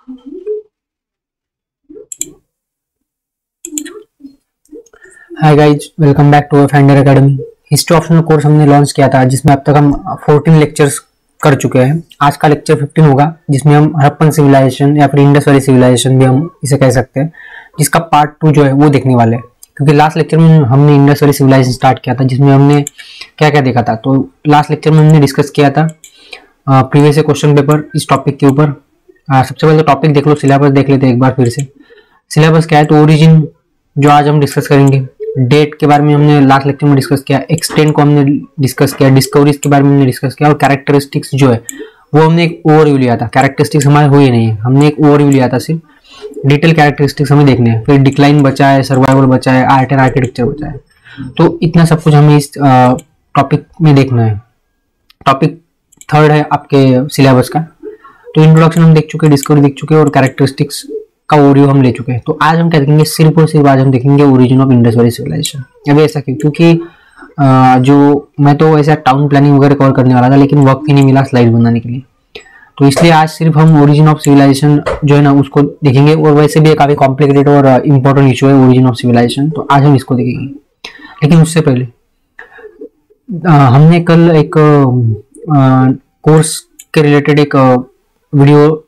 Hi guys, welcome back to Finder Academy. History optional course हमने launch किया था जिसमें अब तक हम 14 लेक्चर्स कर चुके हैं। आज का लेक्चर 15 होगा जिसमें हम हड़प्पन सिविलाइजेशन या फिर इंडस वैली सिविलाइजेशन भी हम इसे कह सकते हैं, जिसका पार्ट 2 जो है वो देखने वाले हैं। क्योंकि लास्ट लेक्चर में हमने इंडस वैली सिविलाइजेशन स्टार्ट किया था जिसमें हमने क्या क्या देखा था। तो लास्ट लेक्चर में हमने डिस्कस किया था प्रीवियस क्वेश्चन पेपर इस टॉपिक के ऊपर। सबसे पहले तो टॉपिक देख लो, सिलेबस देख लेते हैं एक बार फिर से। सिलेबस क्या है तो ओरिजिन जो आज हम डिस्कस करेंगे, डेट के बारे में हमने लास्ट लेक्चर में डिस्कस किया, एक्सटेंट को हमने डिस्कस किया, डिस्कवरीज के बारे में हमने डिस्कस किया, और कैरेक्टरिस्टिक्स जो है वो हमने एक ओवरव्यू लिया था। कैरेक्टरिस्टिक्स हमारे हुए नहीं है, हमने एक ओवरव्यू लिया था, सिर्फ डिटेल कैरेक्टरिस्टिक्स हमें देखने हैं। फिर डिक्लाइन बचा है, सर्वाइवल बचा है, आर्ट एंड आर्किटेक्चर बचा है। तो इतना सब कुछ हमें इस टॉपिक में देखना है। टॉपिक 3 है आपके सिलेबस का। तो इंट्रोडक्शन हम देख चुके, डिस्कवरी देख चुके और कैरेक्टरिस्टिक्स का ओवरव्यू हम ले चुके हैं। तो आज हम क्या देखेंगे, सिर्फ और सिर्फ आज हम देखेंगे origin of Indus Valley civilisation. अभी ऐसा क्यों? क्योंकि जो मैं तो ऐसा टाउन प्लानिंग वगैरह कवर करने वाला था, लेकिन वक्त ही नहीं मिला स्लाइड बनाने के लिए। तो इसलिए आज सिर्फ हम ओरिजिन ऑफ सिविलाइजेशन जो है ना उसको देखेंगे। और वैसे भी काफी कॉम्प्लिकेटेड और इम्पोर्टेंट इशू है ओरिजिन ऑफ सिविलाइजेशन, तो आज हम इसको देखेंगे। लेकिन उससे पहले हमने कल एक कोर्स के रिलेटेड एक वीडियो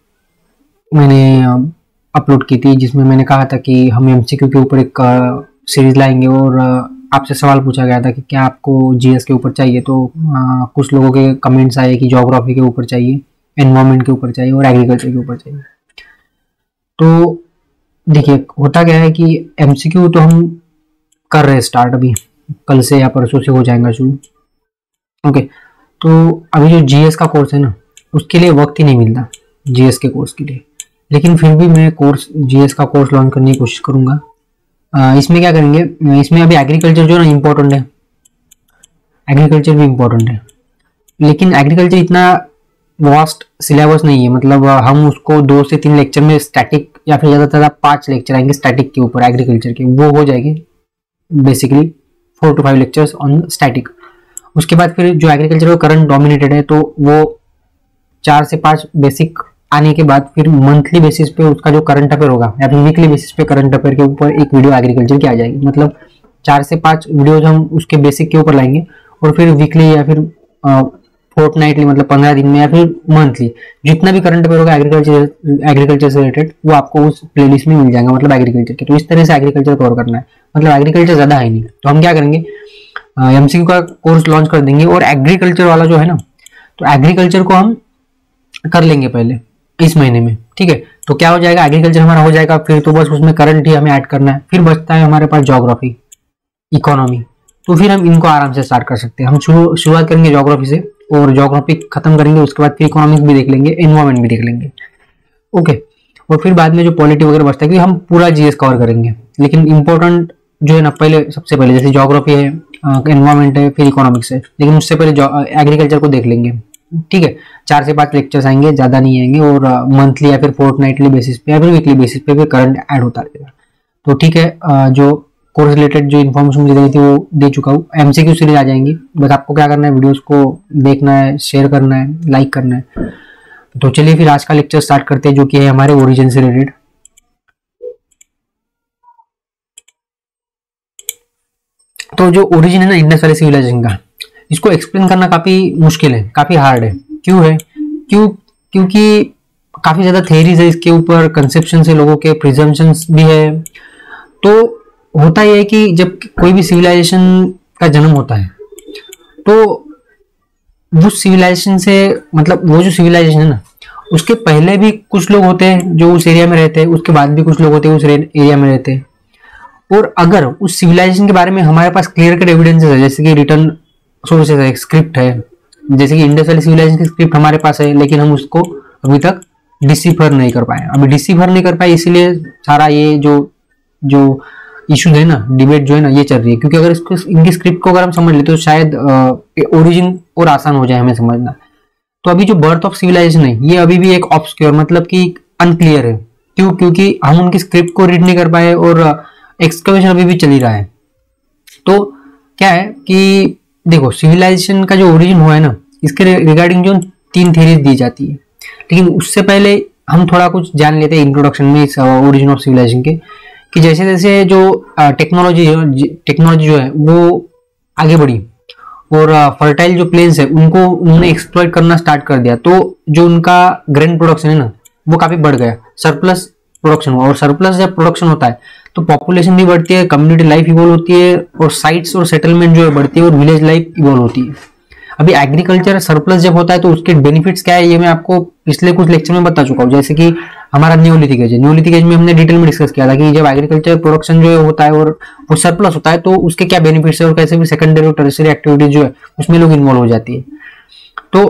मैंने अपलोड की थी जिसमें मैंने कहा था कि हम एमसीक्यू के ऊपर एक सीरीज लाएंगे। और आपसे सवाल पूछा गया था कि क्या आपको जीएस के ऊपर चाहिए। तो कुछ लोगों के कमेंट्स आए कि ज्योग्राफी के ऊपर चाहिए, एनवायरनमेंट के ऊपर चाहिए और एग्रीकल्चर के ऊपर चाहिए। तो देखिए होता क्या है कि एमसीक्यू तो हम कर रहे हैं स्टार्ट, अभी कल से या परसों से हो जाएगा शुरू। ओके, तो अभी जो जीएस का कोर्स है ना उसके लिए वक्त ही नहीं मिलता, जीएस के कोर्स के लिए। लेकिन फिर भी मैं जीएस का कोर्स लॉन्च करने की कोशिश करूंगा। इसमें क्या करेंगे, इसमें अभी एग्रीकल्चर जो है ना इम्पोर्टेंट है, एग्रीकल्चर भी इम्पोर्टेंट है। लेकिन एग्रीकल्चर इतना वास्ट सिलेबस नहीं है, मतलब हम उसको 2 से 3 लेक्चर में स्टैटिक या फिर ज़्यादा से ज़्यादा 5 लेक्चर आएंगे स्टैटिक के ऊपर, एग्रीकल्चर के, वो हो जाएंगे basically 4 to 5 lectures on static. उसके बाद फिर जो एग्रीकल्चर करंट डोमिनेटेड है तो वो 4 से 5 बेसिक आने के बाद फिर मंथली बेसिस पे उसका जो करंट अफेयर होगा या फिर वीकली बेसिस पे करंट अफेयर के ऊपर एक वीडियो एग्रीकल्चर की आ जाएगी। मतलब 4 से 5 वीडियोज हम उसके बेसिक के ऊपर लाएंगे और फिर वीकली या फिर फोर्टनाइटली मतलब 15 दिन में या फिर मंथली जितना भी करंट अफेयर होगा एग्रीकल्चर से रिलेटेड वो आपको उस प्लेलिस्ट में मिल जाएगा, मतलब एग्रीकल्चर के। तो इस तरह से एग्रीकल्चर कवर करना है, मतलब एग्रीकल्चर ज्यादा है नहीं। तो हम क्या करेंगे, एमसीक्यू का कोर्स लॉन्च कर देंगे और एग्रीकल्चर वाला जो है ना तो एग्रीकल्चर को हम कर लेंगे पहले इस महीने में, ठीक है। तो क्या हो जाएगा, एग्रीकल्चर हमारा हो जाएगा, फिर तो बस उसमें करंट ही हमें ऐड करना है। फिर बचता है हमारे पास ज्योग्राफी, इकोनॉमी। तो फिर हम इनको आराम से स्टार्ट कर सकते हैं। हम शुरुआत करेंगे ज्योग्राफी से और ज्योग्राफी खत्म करेंगे, उसके बाद फिर इकोनॉमिक्स भी देख लेंगे, एनवायरमेंट भी देख लेंगे, ओके। और फिर बाद में जो पॉलिटी वगैरह बचता है कि हम पूरा जीएस कवर करेंगे। लेकिन इंपॉर्टेंट जो है ना पहले सबसे पहले जैसे ज्योग्राफी है, एनवायरमेंट है, फिर इकोनॉमिक्स है, लेकिन उससे पहले एग्रीकल्चर को देख लेंगे, ठीक है। 4 से 5 लेक्चर्स आएंगे, ज्यादा नहीं आएंगे, और मंथली या फिर फोर्टनाइटली बेसिस पे या फिर वीकली बेसिस पे फिर करंट ऐड होता रहेगा। तो ठीक है, जो कोर्स रिलेटेड जो इन्फॉर्मेशन मुझे देनी थी वो दे चुका हूँ। एमसीक्यू सीरीज आ जाएंगी, बस आपको क्या करना है, वीडियोस को देखना है, शेयर करना है, लाइक करना है। तो चलिए फिर आज का लेक्चर स्टार्ट करते हैं जो कि है हमारे ओरिजिन से रिलेटेड। तो जो ओरिजिन है ना इंडस वैली सिविलाइजेशन का, इसको एक्सप्लेन करना काफी मुश्किल है, काफी हार्ड है। क्यों है? क्योंकि काफी ज्यादा थेरीज है इसके ऊपर, कंसेप्शन है, लोगों के प्रिजम्पशंस भी है। तो होता यह है कि जब कोई भी सिविलाइजेशन का जन्म होता है तो वो सिविलाइजेशन से मतलब वो जो सिविलाइजेशन है ना उसके पहले भी कुछ लोग होते हैं जो उस एरिया में रहते हैं, उसके बाद भी कुछ लोग होते हैं उस एरिया में रहते हैं। और अगर उस सिविलाइजेशन के बारे में हमारे पास क्लियर कट एविडेंसेस है, जैसे कि रिटर्न सोर्सेज है, स्क्रिप्ट है, जैसे कि इंडस वैली सिविलाइजेशन की स्क्रिप्ट हमारे पास है, लेकिन हम उसको अभी तक डिसिफर नहीं कर पाए। अभी डिसिफर नहीं कर पाए इसीलिए सारा ये जो इशू है ना, डिबेट जो है ना ये चल रही है। क्योंकि अगर इसको इनकी स्क्रिप्ट को अगर हम समझ लेते तो शायद ओरिजिन और आसान हो जाए हमें समझना। तो अभी जो बर्थ ऑफ सिविलाइजेशन है ये अभी भी एक ऑब्सक्योर मतलब कि अनक्लियर है। क्यों? क्योंकि हम उनकी स्क्रिप्ट को रीड नहीं कर पाए और एक्सकवेशन अभी भी चल ही रहा है। तो क्या है कि देखो सिविलाइजेशन का जो ओरिजिन हुआ है ना इसके रिगार्डिंग जो 3 थ्योरीज दी जाती है, लेकिन उससे पहले हम थोड़ा कुछ जान लेते हैं इंट्रोडक्शन में इस ओरिजिन ऑफ सिविलाइजेशन के, कि जैसे जैसे जो टेक्नोलॉजी जो है वो आगे बढ़ी और फर्टाइल जो प्लेन्स है उनको उन्होंने एक्सप्लॉइट करना स्टार्ट कर दिया, तो जो उनका ग्रेन प्रोडक्शन है ना वो काफी बढ़ गया, सरप्लस प्रोडक्शन हुआ। और सरप्लस जब प्रोडक्शन होता है तो पॉपुलेशन भी बढ़ती है, कम्युनिटी लाइफ इवॉल्व होती है, और साइट्स और सेटलमेंट जो है बढ़ती है, और विलेज लाइफ इवॉल्व होती है। अभी एग्रीकल्चर सरप्लस जब होता है तो उसके बेनिफिट्स क्या है ये मैं आपको पिछले कुछ लेक्चर में बता चुका हूँ। जैसे कि हमारा न्यूलिथिक एज है, न्यूलिथिक एज में हमने डिटेल में डिस्कस किया था कि जब एग्रीकल्चर प्रोडक्शन जो होता है और वो सरप्लस होता है तो उसके क्या बेनिफिट्स है, और कैसे भी सेकेंडरी और टर्शियरी एक्टिविटीज जो है उसमें लोग इन्वॉल्व हो जाती है। तो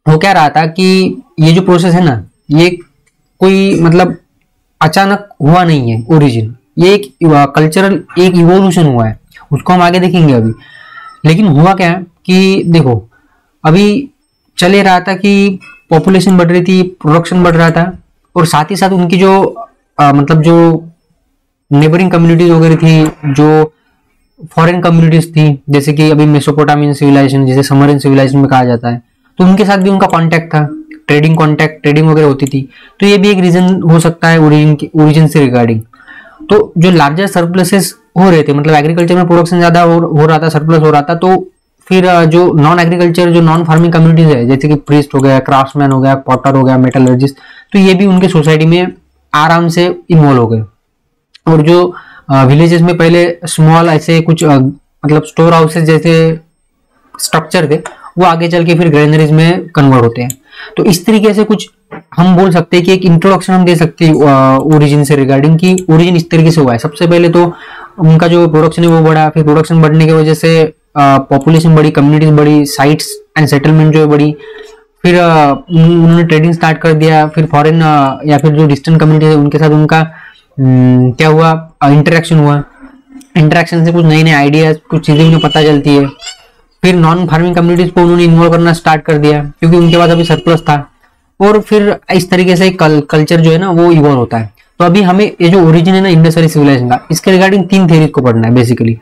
वो क्या रहा था कि ये जो प्रोसेस है ना ये कोई मतलब अचानक हुआ नहीं है ओरिजिन, ये एक कल्चरल एक इवोल्यूशन हुआ है, उसको हम आगे देखेंगे अभी। लेकिन हुआ क्या है कि देखो अभी चले रहा था कि पॉपुलेशन बढ़ रही थी, प्रोडक्शन बढ़ रहा था, और साथ ही साथ उनकी जो मतलब जो नेबरिंग कम्युनिटीज वगैरह थी, जो फॉरेन कम्युनिटीज थी, जैसे कि अभी मेसोपोटामियन सिविलाइजेशन जिसे समरियन सिविलाइजेशन में कहा जाता है, तो उनके साथ भी उनका कांटेक्ट था, ट्रेडिंग वगैरह होती थी। तो ये भी एक रीजन हो सकता है ओरिजिन से रिगार्डिंग। तो जो लार्जर सरप्लसेस हो रहे थे, मतलब एग्रीकल्चर में प्रोडक्शन ज्यादा हो रहा था, सरप्लस हो रहा था, तो फिर जो नॉन एग्रीकल्चर जो नॉन फार्मिंग कम्युनिटीज है, जैसे कि प्रीस्ट हो गया, क्राफ्ट्समैन हो गया, पॉटर हो गया, मेटलर्जिस्ट, तो ये भी उनके सोसाइटी में आराम से इन्वॉल्व हो गए। और जो विलेजेस में पहले स्मॉल ऐसे कुछ मतलब स्टोर हाउसेस जैसे स्ट्रक्चर थे, वो आगे चल के फिर ग्रेनरीज में कन्वर्ट होते हैं। तो इस तरीके से कुछ हम बोल सकते हैं कि एक इंट्रोडक्शन हम दे सकते हैं ओरिजिन से रिगार्डिंग, कि ओरिजिन इस तरीके से हुआ है। सबसे पहले तो उनका जो प्रोडक्शन है वो बढ़ा, फिर प्रोडक्शन बढ़ने की वजह से पॉपुलेशन बढ़ी, कम्युनिटीज बढ़ी, साइट्स एंड सेटलमेंट जो है बढ़ी, फिर उन्होंने ट्रेडिंग स्टार्ट कर दिया, फिर फॉरेन या फिर जो डिस्टेंट कम्युनिटी है उनके साथ उनका क्या हुआ, इंटरेक्शन हुआ। इंटरेक्शन से कुछ नए नए आइडियाज, कुछ चीजें उन्हें पता चलती है। फिर नॉन फार्मिंग कम्युनिटीज को उन्होंने इन्वॉल्व करना स्टार्ट कर दिया क्योंकि उनके पास अभी सरप्लस था, और फिर इस तरीके से कल्चर जो है ना वो इवॉल्व होता है। तो अभी हमें ये जो ओरिजिन है ना इंडस वैली सिविलाइजेशन का, इसके रिगार्डिंग 3 थ्योरीज को पढ़ना है बेसिकली।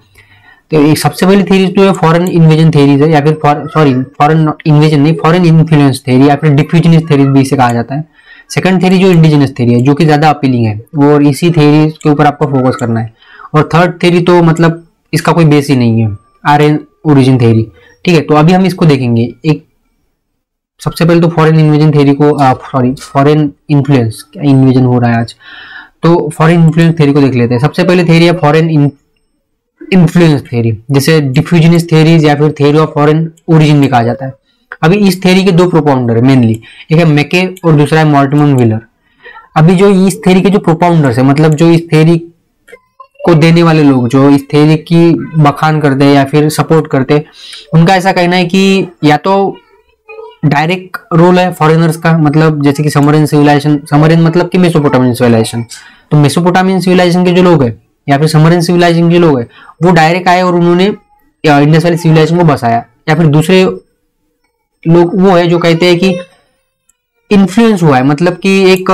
तो सबसे पहली थ्योरी जो है फॉरेन इन्वेजन थ्योरीज है, या फिर फॉरेन इन्वेजन नहीं, फॉरेन इन्फ्लुएंस थ्योरी या फिर डिफ्यूजनिस्ट थ्योरी भी इसे कहा जाता है। सेकंड थ्योरी जो इंडिजिनस थ्योरी है, जो कि ज्यादा अपीलिंग है, और इसी थ्योरी के ऊपर आपको फोकस करना है। और थर्ड थ्योरी तो मतलब इसका कोई बेस ही नहीं है, आर्यन ओरिजिन थ्योरी। ठीक है, तो अभी हम इसको देखेंगे। एक सबसे पहले तो फॉरेन इन्वेजन थ्योरी को फॉरेन इन्फ्लुएंस, क्या इन्वेजन हो रहा है आज, तो फॉरेन इन्फ्लुएंस थ्योरी को देख लेते हैं। सबसे पहले थ्योरी है फॉरेन इन्फ्लुएंस थ्योरी, जिसे डिफ्यूजनिस्ट थ्योरीज या फिर थ्योरी ऑफ फॉरेन ओरिजिन भी कहा जाता है। अभी इस थ्योरी के 2 प्रोपाउंडर है मेनली, एक है मैके और दूसरा है मॉर्टिमर व्हीलर। अभी जो इस थ्योरी के जो प्रोपाउंडर्स है, मतलब जो इस थ्योरी को देने वाले लोग, जो इस थ्योरी की बखान करते हैं या फिर सपोर्ट करते हैं, उनका ऐसा कहना है कि या तो डायरेक्ट रोल है फॉरेनर्स का, मतलब जैसे कि समरियन सिविलाइजेशन, समरियन मतलब कि मेसोपोटामियन सिविलाइजेशन, तो मेसोपोटामियन सिविलाइजेशन के जो लोग हैं या फिर समरियन सिविलाइजेशन के लोग हैं वो डायरेक्ट आए और उन्होंने इंडस वैली सिविलाइजेशन को बसाया। या फिर दूसरे लोग वो है जो कहते हैं कि इन्फ्लुएंस हुआ है, मतलब कि एक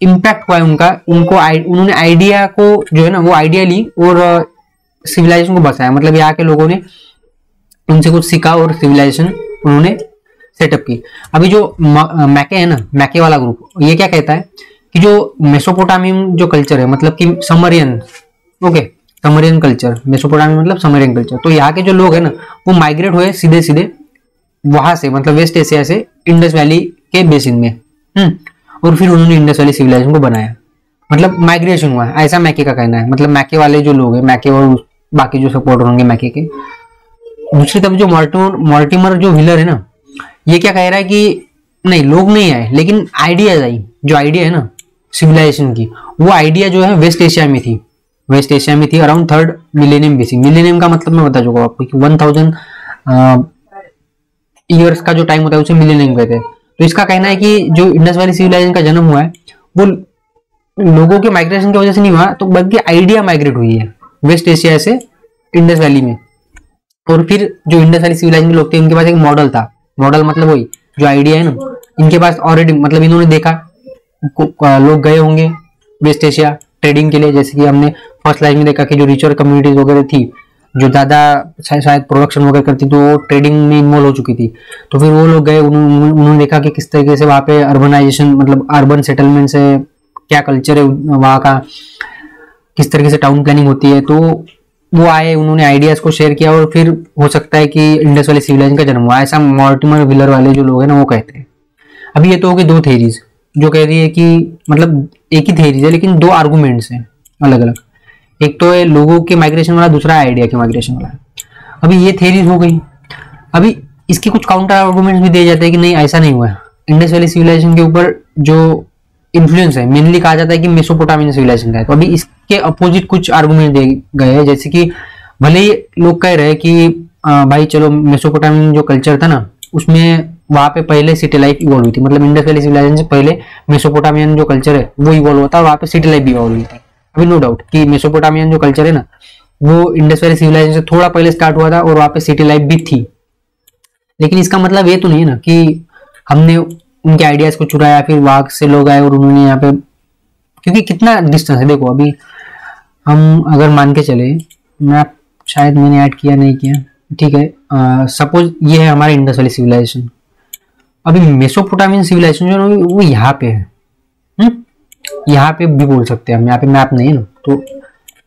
इम्पैक्ट हुआ है उनका, उन्होंने आइडिया को जो है ना वो आइडिया ली और सिविलाइजेशन को बसाया, मतलब यहाँ के लोगों ने उनसे कुछ सीखा और सिविलाइजेशन उन्होंने सेटअप की। अभी जो मैके है ना, मैके वाला ग्रुप, ये क्या कहता है कि जो मेसोपोटामियन जो कल्चर है, मतलब कि समरियन, ओके, समरियन कल्चर, मेसोपोटामियन मतलब समरियन कल्चर, तो यहाँ के जो लोग है ना वो माइग्रेट हुए सीधे सीधे वहां से, मतलब वेस्ट एशिया से इंडस वैली के बेसिन में, और फिर उन्होंने इंडस वैली सिविलाइजेशन को बनाया, मतलब माइग्रेशन हुआ है, ऐसा मैके का कहना है। मतलब मैके वाले जो लोग हैं, मैके और बाकी जो सपोर्टर होंगे मैके के। दूसरी तरफ जो मॉर्टिमर जो व्हीलर है ना, ये क्या कह रहा है कि नहीं, लोग नहीं आए लेकिन आइडियाज आई। जो आइडिया है ना सिविलाइजेशन की, वो आइडिया जो है वेस्ट एशिया में थी, वेस्ट एशिया में थी around 3rd millennium BC. Millennium का मतलब मैं बता चुका हूं आपको कि 1000 ईयर्स का जो टाइम होता है उसे मिलेनियम कहते हैं। तो इसका कहना है कि जो इंडस वैली सिविलाइजेशन का जन्म हुआ है वो लोगों के माइग्रेशन की वजह से नहीं हुआ, तो बल्कि आइडिया माइग्रेट हुई है वेस्ट एशिया से इंडस वैली में। और फिर जो इंडस वैली सिविलाइजेशन के लोग थे उनके पास एक मॉडल था, मॉडल मतलब वही जो आइडिया है ना, इनके पास ऑलरेडी, मतलब इन्होंने देखा लोग गए होंगे वेस्ट एशिया ट्रेडिंग के लिए, जैसे कि हमने फर्स्ट लाइन में देखा कि जो रिचर कम्युनिटीज वगैरह थी जो ज़्यादा शायद प्रोडक्शन वगैरह करती तो वो ट्रेडिंग में इन्वॉल्व हो चुकी थी। तो फिर वो लोग गए, उन्होंने देखा कि किस तरीके से वहाँ पे अर्बनाइजेशन मतलब अर्बन सेटलमेंट से क्या कल्चर है वहाँ का, किस तरीके से टाउन प्लानिंग होती है। तो वो आए, उन्होंने आइडियाज को शेयर किया और फिर हो सकता है कि इंडस वैली सिविलाइजेशन का जन्म हुआ, ऐसा मॉर्टिमर व्हीलर वाले जो लोग हैं ना वो कहते हैं। अभी ये तो हो गई दो थेरीज जो कह रही है कि मतलब एक ही थेरीज है लेकिन दो आर्गूमेंट्स हैं अलग अलग। एक तो है लोगों के माइग्रेशन वाला, दूसरा आइडिया के माइग्रेशन वाला। अभी ये थेरीज हो गई। अभी इसके कुछ काउंटर आर्गूमेंट्स भी दिए जाते हैं कि नहीं ऐसा नहीं हुआ है। इंडस वैली सिविलाइजेशन के ऊपर जो इन्फ्लुएंस है मेनली कहा जाता है कि मेसोपोटामियन सिविलाइजेशन का है। तो अभी इसके अपोजिट कुछ आर्गुमेंट दिए गए हैं, जैसे कि भले ही लोग कह रहे हैं कि भाई चलो मेसोपोटामियन जो कल्चर था ना उसमें वहां पे पहले सिटी लाइफ इवॉल्व हुई थी, मतलब इंडस वैली सिविलाइजेशन से पहले मेसोपोटामियन जो कल्चर है वो इवॉल्व होता है, वहां पे सिटी लाइफ भी इवॉल्व हुई थी। अभी नो डाउट कि मेसोपोटामियन जो कल्चर है ना वो इंडस वैली सिविलाइजेशन से थोड़ा पहले स्टार्ट हुआ था और वहां पे सिटी लाइफ भी थी। लेकिन इसका मतलब ये तो नहीं है ना कि हमने उनके आइडियाज को चुराया, फिर वहां से लोग आए और उन्होंने यहाँ पे, क्योंकि कितना डिस्टेंस है देखो। अभी हम अगर मान के चले, मैं शायद मैंने ऐड किया नहीं किया, ठीक है, सपोज ये है हमारा इंडस वैली सिविलाइजेशन। अभी मेसोपोटामियन सिविलाइजेशन जो है वो यहाँ पे है, यहाँ पे भी बोल सकते हैं हम, यहाँ पे मैप नहीं है ना, तो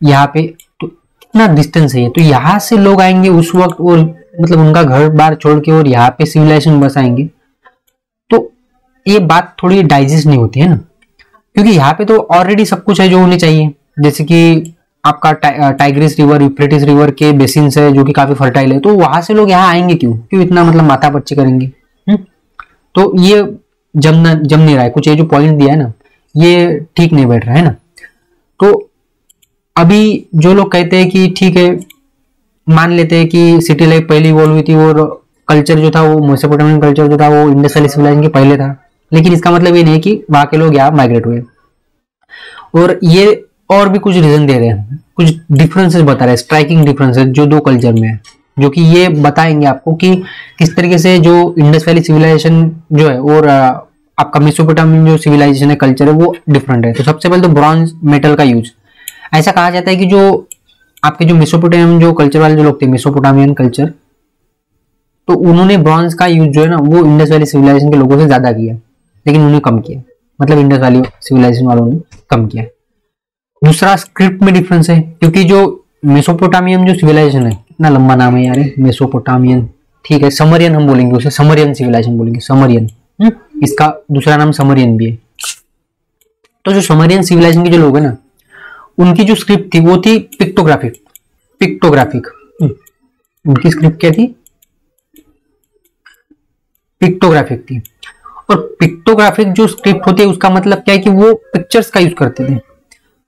यहाँ पे तो कितना डिस्टेंस है ये। तो यहाँ से लोग आएंगे उस वक्त और मतलब उनका घर बार छोड़ के और यहाँ पे सिविलाइजेशन बसाएंगे, तो ये बात थोड़ी डाइजेस्ट नहीं होती है ना, क्योंकि यहाँ पे तो ऑलरेडी सब कुछ है जो होने चाहिए। जैसे कि आपका टाइग्रिस रिवर, यूफ्रेटिस रिवर के बेसिन है जो कि काफी फर्टाइल है, तो वहां से लोग यहाँ आएंगे क्यों इतना मतलब माथा पच्ची करेंगे। तो ये जम नहीं रहा है कुछ, ये जो पॉइंट दिया है ना ये ठीक नहीं बैठ रहा है ना। तो अभी जो लोग कहते हैं कि ठीक है मान लेते हैं कि सिटी लाइफ पहले इवॉल्व हुई थी और कल्चर जो था वो मेसोपोटामियन कल्चर जो था वो इंडस वैली सिविलाइजेशन के पहले था, लेकिन इसका मतलब ये नहीं कि वहां के लोग यहाँ माइग्रेट हुए। और ये और भी कुछ रीजन दे रहे हैं, कुछ डिफरेंसेस बता रहे हैं, स्ट्राइकिंग डिफरेंसेस जो दो कल्चर में है, जो कि ये बताएंगे आपको कि किस तरीके से जो इंडस वैली सिविलाइजेशन जो है और आपका मेसोपोटामियन जो सिविलाइजेशन है कल्चर है वो डिफरेंट है। तो सबसे पहले तो ब्रॉन्ज मेटल का यूज, ऐसा कहा जाता है कि जो आपके जो मेसोपोटामियन जो कल्चर वाले जो लोग थे मेसोपोटामियन कल्चर, तो उन्होंने ब्रॉन्ज का यूज जो है ना वो इंडस वैली सिविलाइजेशन के लोगों से ज्यादा किया, लेकिन उन्हें कम किया, मतलब इंडस वैली सिविलाइजेशन वालों ने कम किया। दूसरा स्क्रिप्ट में डिफरेंस है, क्योंकि जो मेसोपोटामियन जो सिविलाइजेशन है, इतना लंबा नाम है यार मेसोपोटामियन, ठीक है, समरियन हम बोलेंगे उसे, समरियन सिविलाइजेशन बोलेंगे, समरियन, इसका दूसरा नाम समरियन भी है। तो जो समरियन सिविलाइजेशन के जो लोग हैं ना उनकी जो स्क्रिप्ट थी वो थी पिक्टोग्राफिक। उनकी स्क्रिप्ट क्या थी? पिक्टोग्राफिक थी। और पिक्टोग्राफिक जो स्क्रिप्ट होती है उसका मतलब क्या है कि वो पिक्चर्स का यूज करते थे।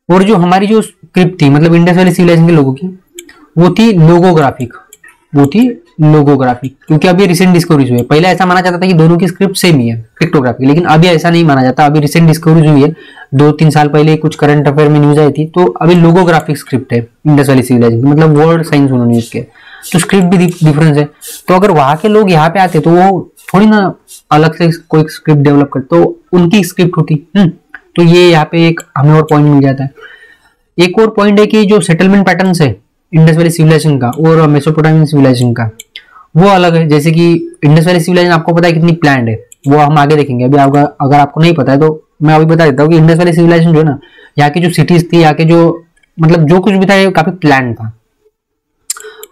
और जो हमारी जो स्क्रिप्ट थी मतलब इंडस वैली सिविलाइजेशन के लोगों की वो थी लोगोग्राफिक, क्योंकि अभी रिसेंट डिस्कवरीज हुई है। पहले ऐसा माना जाता था कि दोनों की स्क्रिप्ट सेम ही है पिक्टोग्राफिक, लेकिन अभी ऐसा नहीं माना जाता। अभी रिसेंट डिस्कवरीज हुई है 2-3 साल पहले, कुछ करंट अफेयर में न्यूज आई थी, तो अभी लोगोग्राफिक स्क्रिप्ट है इंडस वैली सिविलाइजेशन, मतलब वर्ड साइंस उन्होंने यूज किया, तो स्क्रिप्ट भी डिफरेंस है। तो अगर वहां के लोग यहाँ पे आते तो वो थोड़ी ना अलग से कोई स्क्रिप्ट डेवलप करते, तो उनकी स्क्रिप्ट होती। तो ये यहाँ पे एक हमें और पॉइंट मिल जाता है। एक और पॉइंट है कि जो सेटलमेंट पैटर्न है इंडस वैली सिविलाइजेशन का और मेसोपोटामियन सिविलाइजेशन का वो अलग है। जैसे कि इंडस वैली सिविलाइजेशन आपको पता है कितनी प्लान्ड है, वो हम आगे देखेंगे। अभी अगर आपको नहीं पता है तो मैं अभी बता देता हूँ कि इंडस वैली सिविलाइजेशन जो है ना, यहाँ की जो सिटीज थी, यहाँ के जो मतलब जो कुछ भी था ये काफी प्लान था।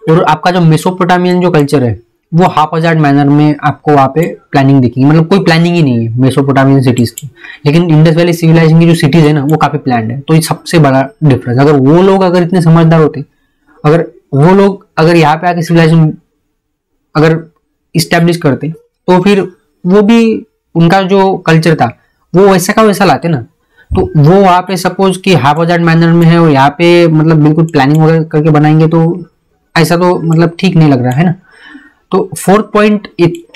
और आपका जो मेसोपोटामियन जो कल्चर है वो हाफ हजार्ड मैनर में आपको वहाँ पे प्लानिंग दिखेगी, मतलब कोई प्लानिंग ही नहीं है मेसोपोटामियन सिटीज की। लेकिन इंडस वैली सिविलाइजेशन की जो सिटीज है ना वो काफी प्लान्ड है। तो ये सबसे बड़ा डिफरेंस। अगर वो लोग अगर इतने समझदार होते, अगर वो लोग अगर यहाँ पे आके सिविलाइजेशन अगर इस्टेब्लिश करते तो फिर वो भी उनका जो कल्चर था वो वैसा का वैसा लाते ना। तो वो वहाँ पे सपोज कि हाफ हजार्ड मैनर में है और यहाँ पे मतलब बिल्कुल प्लानिंग वगैरह करके बनाएंगे, तो ऐसा तो मतलब ठीक नहीं लग रहा है ना। तो फोर्थ पॉइंट,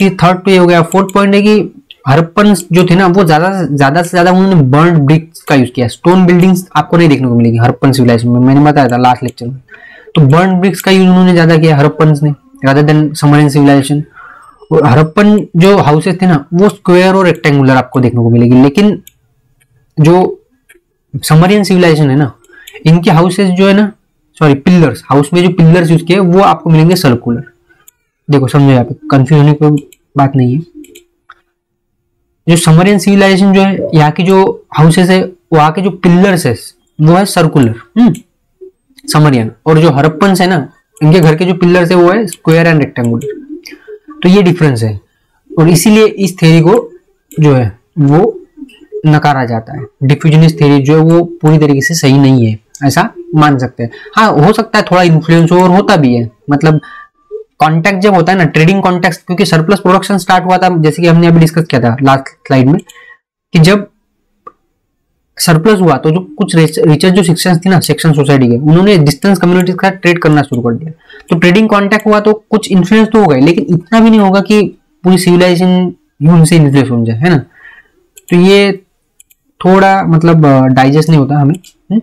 थर्ड तो ये हो गया। फोर्थ पॉइंट है कि हड़प्पन जो थे ना वो ज्यादा से ज्यादा उन्होंने बर्न्ड ब्रिक्स का यूज किया। स्टोन बिल्डिंग्स आपको नहीं देखने को मिलेगी हड़प्पन सिविलाइजेशन में, मैंने बताया था लास्ट लेक्चर में। तो बर्न्ड ब्रिक्स का यूज उन्होंने ज्यादा किया हड़प्पन ने रादर देन समरियन सिविलाइजेशन। और हड़प्पन जो हाउसेस थे ना वो स्क्वायर और रेक्टेंगुलर आपको देखने को मिलेगी, लेकिन जो समरियन सिविलाइजेशन है ना इनके हाउसेस जो है ना सॉरी पिलर्स, हाउस में जो पिलर्स यूज किए वो आपको मिलेंगे सर्कुलर। देखो समझो, यहाँ पे कंफ्यूज होने की कोई बात नहीं है। जो समरियन सिविलाइजेशन जो है, यहाँ की जो हाउसेस है, वहां के जो पिलर्स है वो है सर्कुलर समरियन, और जो हड़प्पन है ना, इनके घर के जो पिलर्स है वो है स्क्वायर एंड रेक्टेंगुलर। तो ये डिफरेंस है, और इसीलिए इस थ्योरी को जो है वो नकारा जाता है। डिफ्यूजनिस्ट थ्योरी जो है वो पूरी तरीके से सही नहीं है, ऐसा मान सकते हैं। हाँ, हो सकता है थोड़ा इन्फ्लुएंस हो, और होता भी है। मतलब कॉन्टेक्ट जब होता है ना, ट्रेडिंग कॉन्टेक्ट, क्योंकि सरप्लस प्रोडक्शन स्टार्ट हुआ था, जैसे कि हमने अभी डिस्कस किया था लास्ट स्लाइड में, कि जब सरप्लस हुआ तो जो कुछ रिचर्स जो सेक्शंस थी ना, सेक्शन सोसाइटी के, उन्होंने डिस्टेंस कम्युनिटीज का ट्रेड करना शुरू कर दिया। तो ट्रेडिंग कॉन्टेक्ट हुआ तो कुछ इन्फ्लुएंस तो होगा, लेकिन इतना भी नहीं होगा कि पूरी सिविलाइजेशन ही उनसे इन्फ्लुएंस हो जाए, है ना। तो ये थोड़ा मतलब डाइजेस्ट नहीं होता हमें।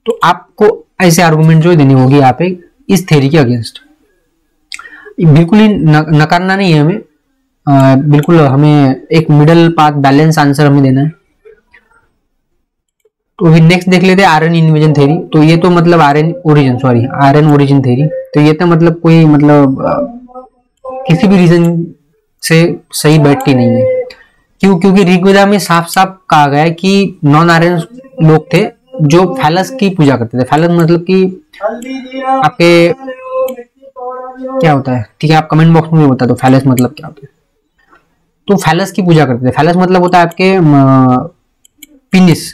तो आपको ऐसे आर्गुमेंट जो देने होगी यहाँ पे इस थ्योरी के अगेंस्ट। बिल्कुल ही नकारना नहीं है हमें, बिल्कुल हमें एक मिडल पाथ बैलेंस आंसर हमें देना है। तो फिर नेक्स्ट देख लेते हैं आयरन इन्वेजन थ्योरी। तो ये तो मतलब आयरन ओरिजिन थ्योरी, तो ये तो मतलब कोई मतलब किसी भी रीजन से सही बैठती नहीं है। क्यों? क्योंकि ऋग्वेदा में साफ साफ कहा गया है कि नॉन आर्यन लोग थे जो फैलस की पूजा करते थे। फैलस मतलब कि आपके क्या होता है, ठीक है, आप कमेंट बॉक्स में भी बता दो फैलस मतलब क्या होता है। तो फैलस की पूजा करते थे। फैलस मतलब होता है आपके पीनस।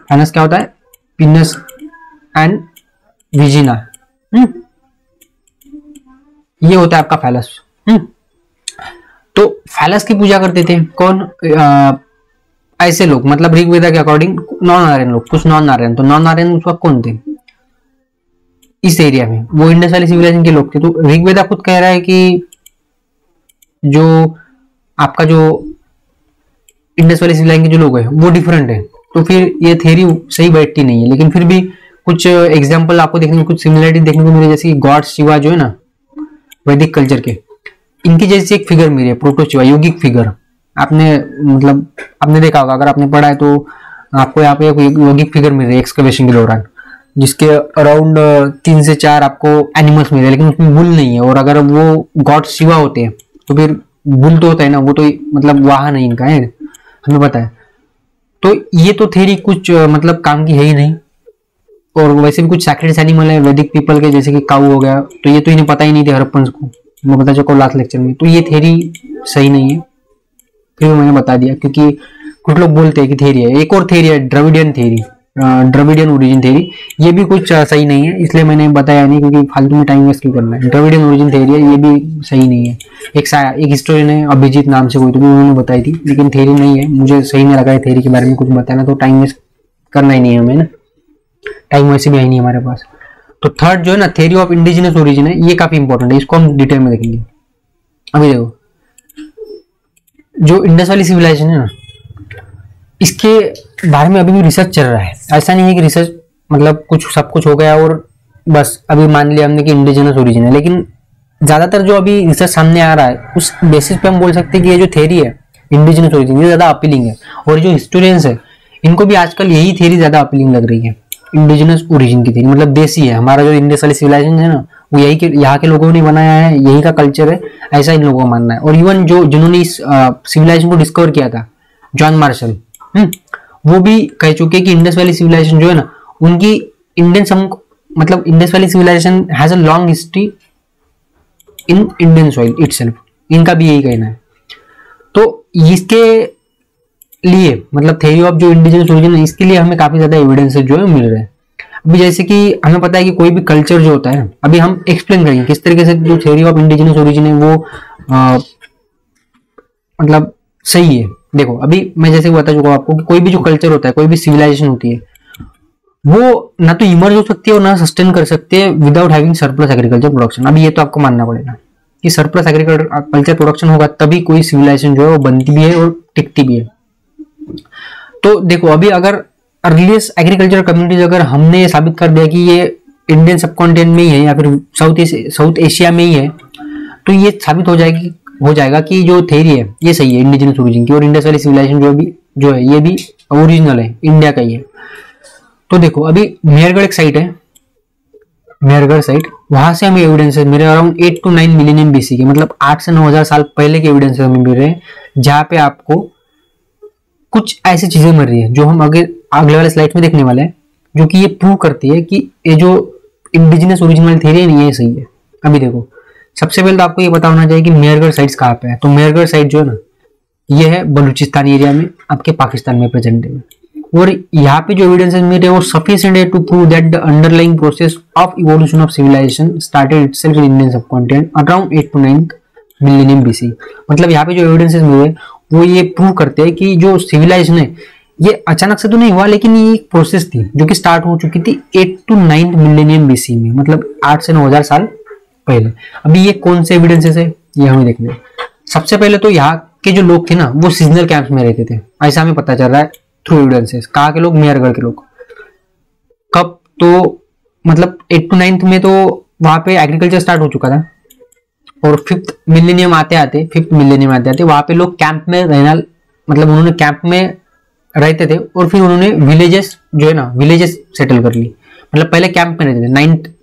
फैलस क्या होता है? पीनस एंड विजिना, ये होता है आपका फैलस। तो फैलस की पूजा करते थे कौन? ऐसे लोग, मतलब ऋग्वेदा के अकॉर्डिंग नॉन आर्यन लोग, कुछ नॉन आर्यन। तो नॉन आर्यन उस वक्त कौन थे इस एरिया में? वो इंडस वैली सिविलाइजेशन के लोग थे। तो ऋग्वेदा खुद कह रहा है कि जो आपका जो इंडस वैली सिविलाइजेशन के जो लोग हैं वो डिफरेंट है। तो फिर ये थ्योरी सही बैठती नहीं है। लेकिन फिर भी कुछ एग्जाम्पल आपको देखने को, कुछ सिमिलरिटी देखने को मिले, जैसे कि गॉड शिवा जो है ना वैदिक कल्चर के, इनकी जैसी एक फिगर मिली है, प्रोटो शिवा, योगिक फिगर। आपने मतलब आपने देखा होगा, अगर आपने पढ़ा है तो आपको यहाँ पे एक योगिक फिगर मिल रही है एक्सकवेशन के दौरान, जिसके अराउंड 3 से 4 आपको एनिमल्स मिल रहे हैं, लेकिन उसमें बुल नहीं है। और अगर वो गॉड शिवा होते हैं तो फिर बुल तो होता है ना, वो तो मतलब वाहन है इनका, है, हमें पता है। तो ये तो थ्योरी कुछ मतलब काम की है ही नहीं। और वैसे भी कुछ सैक्रेड एनिमल है वैदिक पीपल के, जैसे कि काऊ हो गया, तो ये तो इन्हें पता ही नहीं थे हड़प्पन को, मैं बता चुका लास्ट लेक्चर में। तो ये थ्योरी सही नहीं है, फिर मैंने बता दिया, क्योंकि कुछ लोग बोलते हैं कि थ्योरी है। एक और थ्योरी है Dravidian theory, Dravidian origin theory, ये भी कुछ सही नहीं है, इसलिए मैंने बताया नहीं, क्योंकि फालतू में टाइम वेस्ट क्यों करना है। द्रविडियन ओरिजिन थ्योरी है, ये भी सही नहीं है। एक हिस्टोरियन है अभिजीत नाम से कोई, तो उन्होंने बताई थी, लेकिन थ्योरी नहीं है। मुझे सही नहीं लगा है थ्योरी के बारे में कुछ बताना, तो टाइम वेस्ट करना ही नहीं है हमें ना, टाइम वैसे भी आई नहीं हमारे पास। तो थर्ड जो है ना, थ्योरी ऑफ इंडिजिनस ओरिजिन है, ये काफी इंपॉर्टेंट है, इसको हम डिटेल में देखेंगे। अभी देखो, जो इंडस वैली सिविलाइजेशन है ना, इसके बारे में अभी भी रिसर्च चल रहा है। ऐसा नहीं है कि रिसर्च मतलब कुछ सब कुछ हो गया और बस अभी मान लिया हमने कि इंडिजिनस ओरिजिन है, लेकिन ज्यादातर जो अभी रिसर्च सामने आ रहा है उस बेसिस पे हम बोल सकते हैं कि ये जो थ्योरी है इंडिजिनस ओरिजिन, ये ज्यादा अपीलिंग है। और जो हिस्टोरियंस है इनको भी आजकल यही थ्योरी ज्यादा अपीलिंग लग रही है, इंडिजिनस ओरिजिन की थ्योरी, मतलब देसी है। हमारा जो इंडस वैली सिविलाइजेशन है ना, वो यही के यहाँ के लोगों ने बनाया है, यही का कल्चर है, ऐसा इन लोगों का मानना है। और इवन जो जिन्होंने इस सिविलाइजेशन को डिस्कवर किया था, जॉन मार्शल, वो भी कह चुके हैं कि इंडस वैली सिविलाइजेशन जो है ना, उनकी मतलब Indus Valley civilisation has a long history in Indian soil itself, इनका भी यही कहना है। तो इसके लिए मतलब थ्योरी ऑफ जो इंडिजिनस ओरिजिन है, इसके लिए हमें काफी ज्यादा एविडेंस जो है मिल रहे हैं। अभी जैसे कि हमें पता है कि कोई भी कल्चर जो होता है, अभी हम एक्सप्लेन करेंगे किस तरीके से जो थ्योरी ऑफ इंडिजिनस ओरिजिन है वो मतलब सही है। देखो अभी मैं जैसे बता चुका हूं आपको कि कोई भी जो कल्चर होता है, कोई भी सिविलाइजेशन होती है, वो ना तो इमर्ज हो सकती है और ना सस्टेन कर सकते हैं without having surplus agriculture production. अभी ये तो आपको मानना पड़ेगा कि सरप्लस एग्रीकल्चर प्रोडक्शन होगा तभी कोई सिविलाइजेशन जो है वो बनती भी है और टिकती भी है। तो देखो अभी अगर अर्लीस्ट एग्रीकल्चर कम्युनिटीज अगर हमने साबित कर दिया कि ये इंडियन सबकॉन्टिनेंट में ही है या फिर साउथ एशिया में ही है, तो ये साबित हो जाएगा कि जो थ्योरी है ये सही है इंडिजिनस ओरिजिन की। और इंडस वैली सिविलाइजेशन जो है ये भी ओरिजिनल है, इंडिया का ही है। तो देखो अभी मेहरगढ़ एक साइट है, मेहरगढ़ साइट, वहां से हमें एविडेंसेस मिले अराउंड 8 to 9 मिलियन BC के, मतलब 8 से 9,000 साल पहले के एविडेंसेस हमें मिल रहे हैं, जहां पे आपको कुछ ऐसी चीजें मिल रही है जो हम अगले वाले स्लाइड में देखने वाले हैं, जो कि ये प्रूव करती है कि ये जो इंडिजिनस ओरिजिन वाली थ्योरी है ये सही है। अभी देखो सबसे पहले तो आपको ये पता होना चाहिए कि मेहरगढ़ साइट्स कहाँ पे है। तो मेहरगढ़ साइट जो है ना, ये है बलूचिस्तान एरिया में, आपके पाकिस्तान में प्रेजेंट में। और यहाँ पे जो एविडेंसेस मिल रहे हैं वो सफिशिएंट है to prove that the underlying process of evolution of civilisation started itself in Indian subcontinent around 8 to 9 million BC। मतलब यहाँ पे जो एविडेंसेस मिल रहे हैं वो ये प्रूव करते हैं कि जो सिविलाइजेशन है ये अचानक से तो नहीं हुआ, लेकिन ये एक प्रोसेस थी जो कि स्टार्ट हो चुकी थी 8 to 9 मिलियन BC में, मतलब 8 से 9,000 साल पहले। अभी ये कौन से एविडेंसेस है ये हमें देखना है। सबसे पहले तो यहाँ के जो लोग थे ना वो सीजनल कैंप्स में रहते थे, ऐसा हमें पता चल रहा है थ्रू एविडेंसेस। कहाँ के लोग? मेहरगढ़ के लोग। कब? तो मतलब 8 to 9 में तो वहां पे एग्रीकल्चर स्टार्ट हो चुका था, और 5th मिलेनियम आते आते वहां पे लोग कैंप में रहना, मतलब उन्होंने कैंप में रहते थे और फिर उन्होंने विलेजेस जो है ना विलेजेस सेटल कर ली। मतलब पहले कैंप में रहते थे,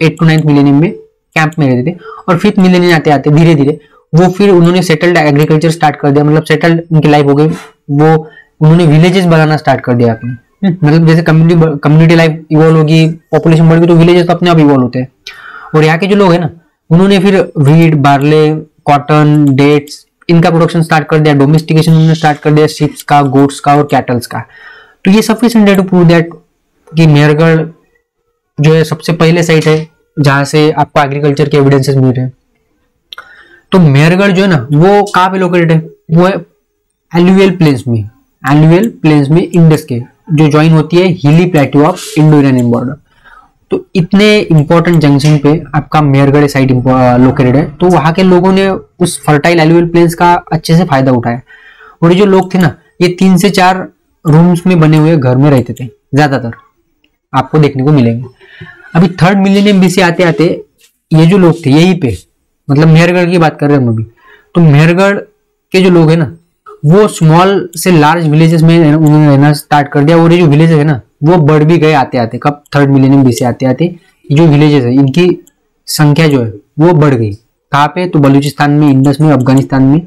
8 to 9 मिलेनियम में कैंप में रहते थे, और 5th मिलेनियम आते आते धीरे धीरे वो फिर उन्होंने सेटल्ड एग्रीकल्चर स्टार्ट कर दिया, मतलब सेटल्ड उनकी लाइफ हो गई, वो उन्होंने विलेजेस बनाना स्टार्ट कर दिया अपने। मतलब जैसे कम्युनिटी लाइफ इवॉल्व होगी, पॉपुलेशन बढ़ गई, तो विलेजेस तो अपने आप इवॉल्व होते हैं। और यहाँ के जो लोग हैं ना उन्होंने फिर वीट, बार्ले, कॉटन, डेट्स इनका प्रोडक्शन स्टार्ट कर दिया, डोमेस्टिकेशन उन्होंने स्टार्ट कर दिया शिप्स का, गोट्स का और कैटल्स का। तो ये सफिशिएंट है टू प्रूव दैट कि मेहरगढ़ जो है सबसे पहले साइट है जहां से आपको एग्रीकल्चर के एविडेंसेस मिल रहे हैं। तो मेहरगढ़ जो है ना वो कहाँ पे लोकेटेड है? वो है एलुवियल प्लेन्स में इंडस के, जो ज्वाइन होती है हिली plateau of Indo Iranian border. तो इतने इंपॉर्टेंट जंक्शन पे आपका मेहरगढ़ साइट लोकेटेड है। तो वहां के लोगों ने उस फर्टाइल एलुवियल प्लेन्स का अच्छे से फायदा उठाया। और ये जो लोग थे ना ये 3 से 4 रूम्स में बने हुए घर में रहते थे ज्यादातर, आपको देखने को मिलेंगे। अभी 3rd मिलेनियम BC आते आते ये जो लोग थे यहीं पे, मतलब मेहरगढ़ की बात कर रहे हैं हम अभी, तो मेहरगढ़ के जो लोग हैं ना वो स्मॉल से लार्ज विलेजेस में उन्होंने रहना स्टार्ट कर दिया। और ये जो विलेजेस है ना वो बढ़ भी गए आते आते। कब? 3rd मिलेनियम BC आते आते ये जो विलेजेस है इनकी संख्या जो है वो बढ़ गई। कहाँ पे? तो बलूचिस्तान में, इंडस में, अफगानिस्तान में,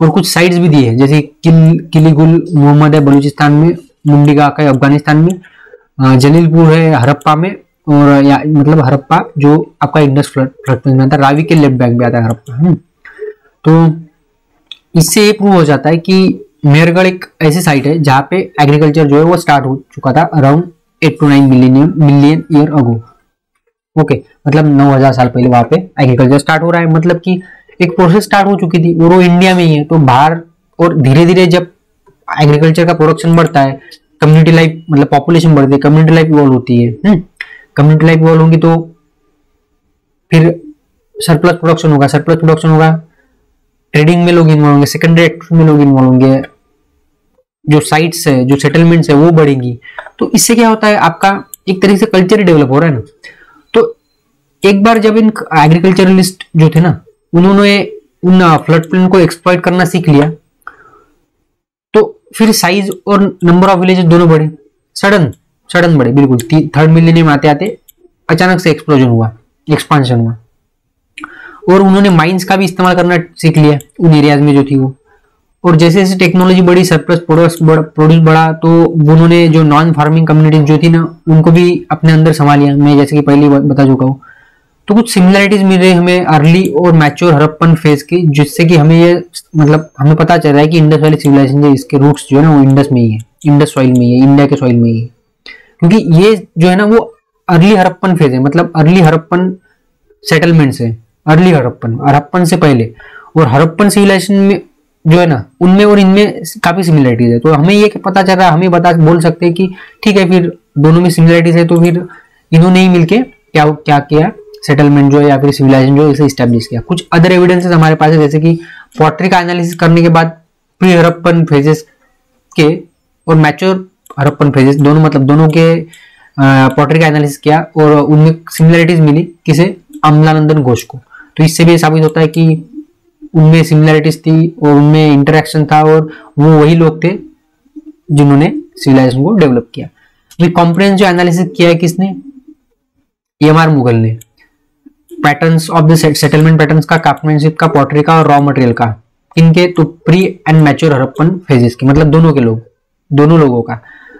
और कुछ साइट्स भी दी है जैसे किलीगुल मोहम्मद है बलूचिस्तान में, मुंडीगाका है अफगानिस्तान में, जलीलपुर है हरप्पा में, और मतलब हरप्पा जो आपका इंडस फ्लड में आता है, रावी के लेफ्ट बैंक में आता है हरप्पा। तो इससे ये प्रूव हो जाता है कि मेहरगढ़ एक ऐसी साइट है जहाँ पे एग्रीकल्चर जो है वो स्टार्ट हो चुका था around 8 to 9 million year ago. Okay, मतलब 9,000 साल पहले वहां पे एग्रीकल्चर स्टार्ट हो रहा है, मतलब कि एक प्रोसेस स्टार्ट हो चुकी थी और वो इंडिया में ही है। तो बाहर और धीरे धीरे जब एग्रीकल्चर का प्रोडक्शन बढ़ता है, कम्युनिटी लाइफ मतलब पॉपुलेशन बढ़ती है, कम्युनिटी लाइफ इवॉल्व होती है। कम्युनिटी लाइफ इवॉल्व होगी तो फिर सरप्लस प्रोडक्शन होगा, ट्रेडिंग में लोग इन्वॉल्व होंगे, सेकेंडरी एक्टिविटी में लोग इन्वॉल्व होंगे, जो साइट्स है, जो सेटलमेंट्स है वो बढ़ेंगी। तो इससे क्या होता है, आपका एक तरीके से कल्चर ही डेवलप हो रहा है ना। तो एक बार जब इन एग्रीकल्चरलिस्ट जो थे ना उन्होंने उन फ्लड प्लेन को एक्सप्लॉइट करना सीख लिया, तो फिर साइज और नंबर ऑफ विलेजेस दोनों बढ़े, सडन बढ़े बिल्कुल। 3rd मिलेनियम आते आते अचानक से एक्सपांशन हुआ, और उन्होंने माइंस का भी इस्तेमाल करना सीख लिया उन एरियाज में जो थी वो। और जैसे जैसे टेक्नोलॉजी बढ़ी, सरप्लस प्रोड्यूस बढ़ा, तो उन्होंने जो नॉन फार्मिंग कम्युनिटीज जो थी ना उनको भी अपने अंदर संभाल लिया। मैं जैसे कि पहले बता चुका हूँ। तो कुछ सिमिलरिटीज मिल रही है हमें अर्ली और मैच्योर हड़प्पन फेज की, जिससे कि हमें ये मतलब हमें पता चल रहा है कि इंडस वैली सिविलाइजेशन जो इसके रूट्स जो है ना वो इंडस में ही है, इंडस सॉइल में ही है, इंडिया के सॉइल में ही है। क्योंकि ये जो है ना वो अर्ली हड़प्पन फेज है, मतलब अर्ली हड़प्पन सेटलमेंट्स है, अर्ली हड़प्पन से पहले। और हड़प्पन सिविलाइजेशन में जो है ना उनमें और इनमें काफी सिमिलरिटीज है। तो हमें ये पता चल रहा है, हमें बोल सकते हैं कि ठीक है फिर दोनों में सिमिलरिटीज है, तो फिर इन्होंने ही मिलके क्या किया, सेटलमेंट जो है या फिर सिविलाइजेशन जो है इसे स्टैब्लिश किया। कुछ अदर एविडेंसेस हमारे पास है, जैसे कि पॉटरी का एनालिसिस करने के बाद प्री हड़प्पन फेजेस के और मैच्योर हड़प्पन फेजेस दोनों, मतलब दोनों के पॉटरी का एनालिसिस किया और उनमें सिमिलरिटीज मिली किसे, अमलानंदन घोष को। तो इससे भी साबित होता है कि उनमें सिमिलरिटीज थी और उनमें इंटरेक्शन था और वो वही लोग थे जिन्होंने सिविलाइजेशन को डेवलप किया। ये कॉम्प्रिहेंसिव एनालिसिस किया है किसने? EMR मुगल ने। Patterns of the settlement patterns का, क्राफ्टमैनशिप का, पॉटरी का और रॉ मटेरियल का, किनके? तो pre and mature Harappan phases के, मतलब दोनों के लोग, दोनों लोगों का।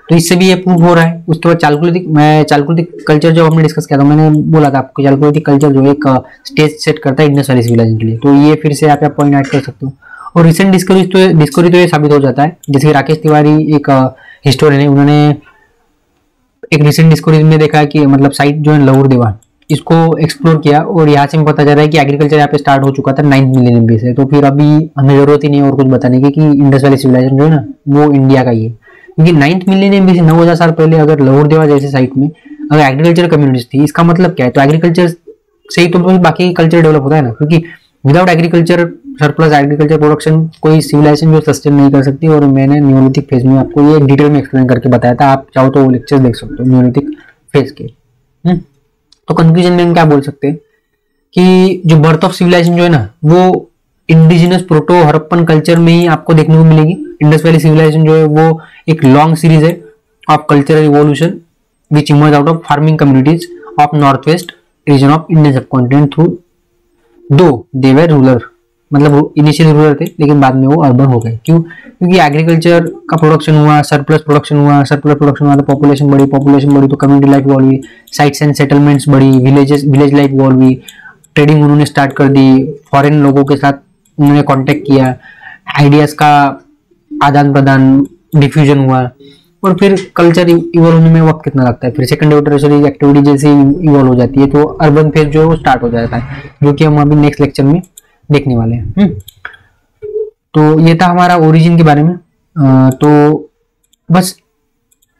तो इससे भी ये प्रूव हो रहा है। उसके बाद चालकोलिथिक कल्चर जो हमने डिस्कस किया था, मैंने बोला था आपको चालकोलिथिक कल्चर जो एक स्टेज सेट करता है इंडस वैली सिविलाइजेशन के लिए। तो ये फिर से आप पॉइंट ऐड कर सकते हो। और रिसेंट डिस्कवरी तो ये साबित हो जाता है, जैसे राकेश तिवारी एक हिस्टोरियन है, उन्होंने एक रिसेंट डिस्कवरी में देखा है कि मतलब साइट जो है लहुर देवा, इसको एक्सप्लोर किया और यहाँ से हमें पता चल रहा है कि एग्रीकल्चर यहाँ पे स्टार्ट हो चुका था 9th मिलेनियम बी से। तो फिर अभी हमें जरूरत ही नहीं है और कुछ बताने की कि इंडस वैली सिविलाइजेशन जो है ना वो इंडिया का ही है, क्योंकि 9th मिलेनियम बी से 9000 साल पहले अगर लहुर देवा जैसे साइट में अगर एग्रीकल्चर कम्युनिटीज थी, इसका मतलब क्या है? तो एग्रीकल्चर से ही तो बाकी कल्चर डेवलप होता है ना, क्योंकि without agriculture surplus agriculture production कोई सिविलाइजेशन जो सस्टेन नहीं कर सकती। और मैंने न्यूलिथिक फेज में आपको ये डिटेल में एक्सप्लेन करके बताया था, आप चाहो तो वो लेक्चर देख सकते हो न्यूलिथिक फेज के। तो कंक्लूजन में हम क्या बोल सकते हैं कि जो बर्थ ऑफ सिविलाइजेशन जो है ना वो इंडिजिनस प्रोटो हड़प्पन कल्चर में ही आपको देखने को मिलेगी। इंडस वैली सिविलाइजेशन जो है वो एक लॉन्ग सीरीज है of cultural evolution which emerge out of farming communities of north west region of Indian subcontinent through दो दे वर रूरल, मतलब इनिशियल रूरल थे लेकिन बाद में वो अर्बन हो गए। क्यों? क्योंकि एग्रीकल्चर का प्रोडक्शन हुआ, सरप्लस प्रोडक्शन हुआ तो पॉपुलेशन बढ़ी तो कम्युनिटी लाइफ इवॉल्व हुई, साइट्स एंड सेटलमेंट्स बढ़ी, विलेज लाइफ इवॉल्व हुई, ट्रेडिंग उन्होंने स्टार्ट कर दी, फॉरेन लोगों के साथ उन्होंने कांटेक्ट किया, आइडियाज का आदान प्रदान, डिफ्यूजन हुआ। और फिर कल्चर इवॉल्व होने में वक्त कितना लगता है? फिर सेकेंडरी टर्शियरी एक्टिविटी जैसे इवॉल्व हो जाती है तो अर्बन फेज जो है वो स्टार्ट हो जाता है, जो कि हम अभी नेक्स्ट लेक्चर में देखने वाले हैं। तो ये था हमारा ओरिजिन के बारे में। तो बस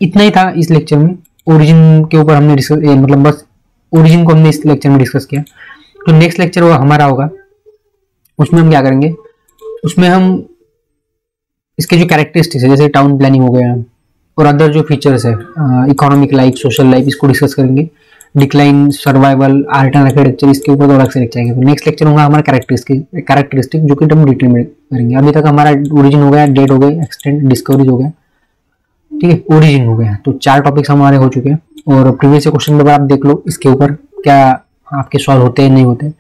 इतना ही था इस लेक्चर में। ओरिजिन के ऊपर हमने डिस्कस, मतलब बस ओरिजिन को हमने इस लेक्चर में डिस्कस किया। तो नेक्स्ट लेक्चर वो हमारा होगा, उसमें हम क्या करेंगे? उसमें हम इसके जो कैरेक्टरिस्टिक्स है जैसे टाउन प्लानिंग हो गया और अदर जो फीचर्स है, इकोनॉमिक लाइफ, सोशल लाइफ, इसको डिस्कस करेंगे। Decline, survival, art and architecture, इसके ऊपर थोड़ा से लेक्चर आएंगे। तो नेक्स्ट लेक्चर होगा हमारा कैरेक्टरिस्टिक जो कि हम डिटेल में करेंगे। अभी तक हमारा ओरिजिन हो गया, डेट हो गया, एक्सटेंट, डिस्कवरीज हो गया, ठीक है, ओरिजिन हो गया। तो 4 टॉपिक्स हमारे हो चुके हैं और प्रीवियस क्वेश्चन पेपर आप देख लो, इसके ऊपर क्या आपके सॉल्व होते हैं नहीं होते।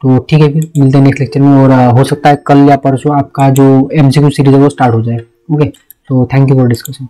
तो ठीक है, फिर मिलते हैं नेक्स्ट लेक्चर में। और हो सकता है कल या परसों आपका जो MCQ सीरीज है वो स्टार्ट हो जाए। ओके, तो थैंक यू फॉर डिस्कशन।